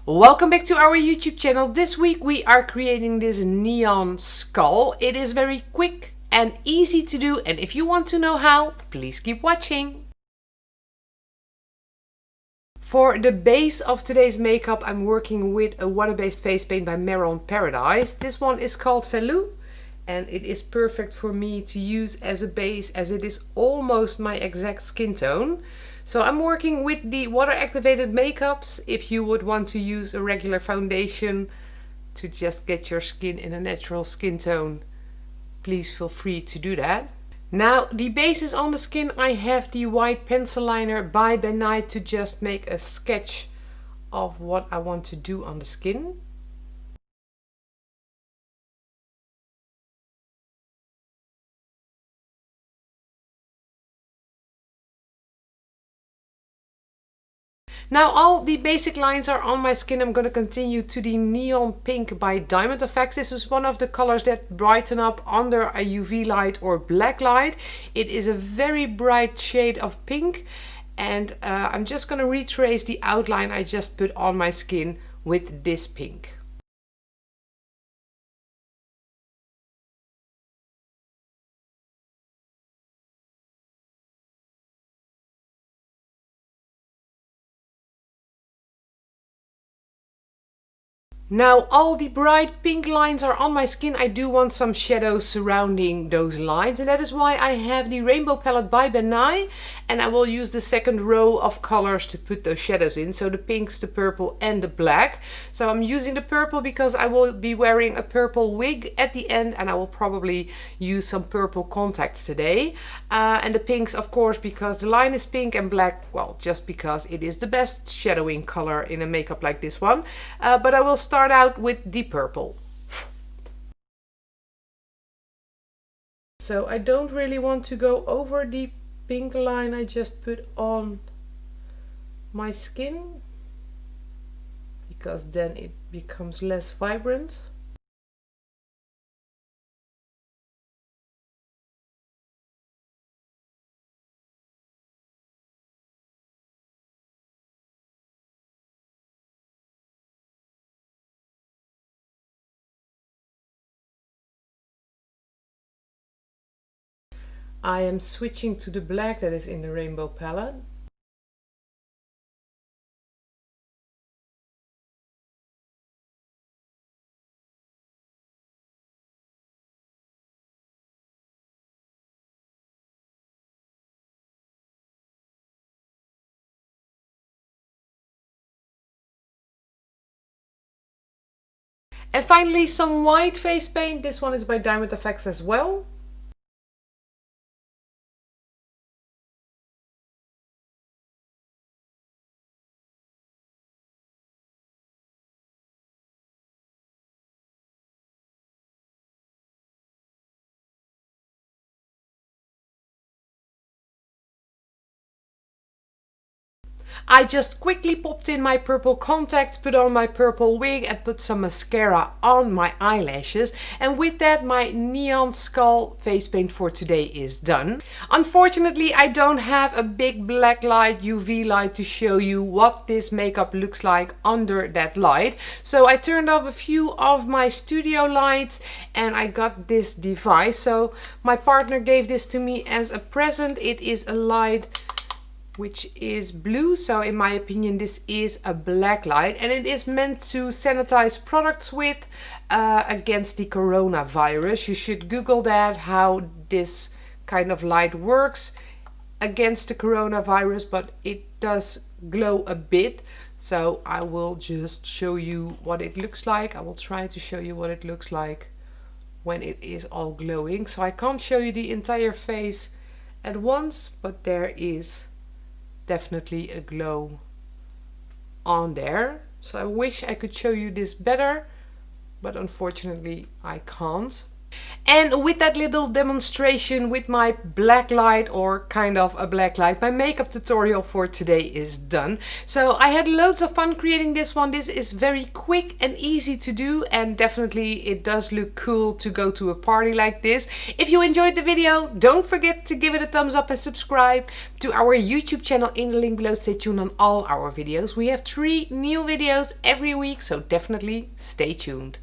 Welcome back to our YouTube channel. This week we are creating this neon skull. It is very quick and easy to do, and if you want to know how, please keep watching. For the base of today's makeup, I'm working with a water-based face paint by Maron Paradise. This one is called Veloux, and it is perfect for me to use as a base as it is almost my exact skin tone. So I'm working with the water activated makeups. If you would want to use a regular foundation to just get your skin in a natural skin tone, please feel free to do that. Now the bases on the skin, I have the white pencil liner by Night to just make a sketch of what I want to do on the skin. Now all the basic lines are on my skin. I'm going to continue to the Neon Pink by Diamond Effects. This is one of the colors that brighten up under a UV light or black light. It is a very bright shade of pink, and I'm just going to retrace the outline I just put on my skin with this pink. Now all the bright pink lines are on my skin. I do want some shadows surrounding those lines, and that is why I have the rainbow palette by Benai, and I will use the second row of colors to put those shadows in. So the pinks, the purple and the black. So I'm using the purple because I will be wearing a purple wig at the end, and I will probably use some purple contacts today. And the pinks, of course, because the line is pink, and black, well, just because it is the best shadowing color in a makeup like this one. But I will start out with the purple. So I don't really want to go over the pink line I just put on my skin, because then it becomes less vibrant. I am switching to the black that is in the rainbow palette. And finally some white face paint. This one is by Diamond Effects as well. I just quickly popped in my purple contacts, put on my purple wig and put some mascara on my eyelashes. And with that, my neon skull face paint for today is done. Unfortunately, I don't have a big black light, UV light, to show you what this makeup looks like under that light. So I turned off a few of my studio lights and I got this device. So my partner gave this to me as a present. It is a light which is blue, so in my opinion this is a black light, and it is meant to sanitize products with against the coronavirus. You should Google that, how this kind of light works against the coronavirus, but it does glow a bit. So I will just show you what it looks like. I will try to show you what it looks like when it is all glowing. So I can't show you the entire face at once, but there is definitely a glow on there. So I wish I could show you this better, but unfortunately I can't. And with that little demonstration with my black light, or kind of a black light, my makeup tutorial for today is done. So I had loads of fun creating this one. This is very quick and easy to do, and definitely it does look cool to go to a party like this. If you enjoyed the video, don't forget to give it a thumbs up and subscribe to our YouTube channel in the link below. Stay tuned on all our videos. We have 3 new videos every week, so definitely stay tuned.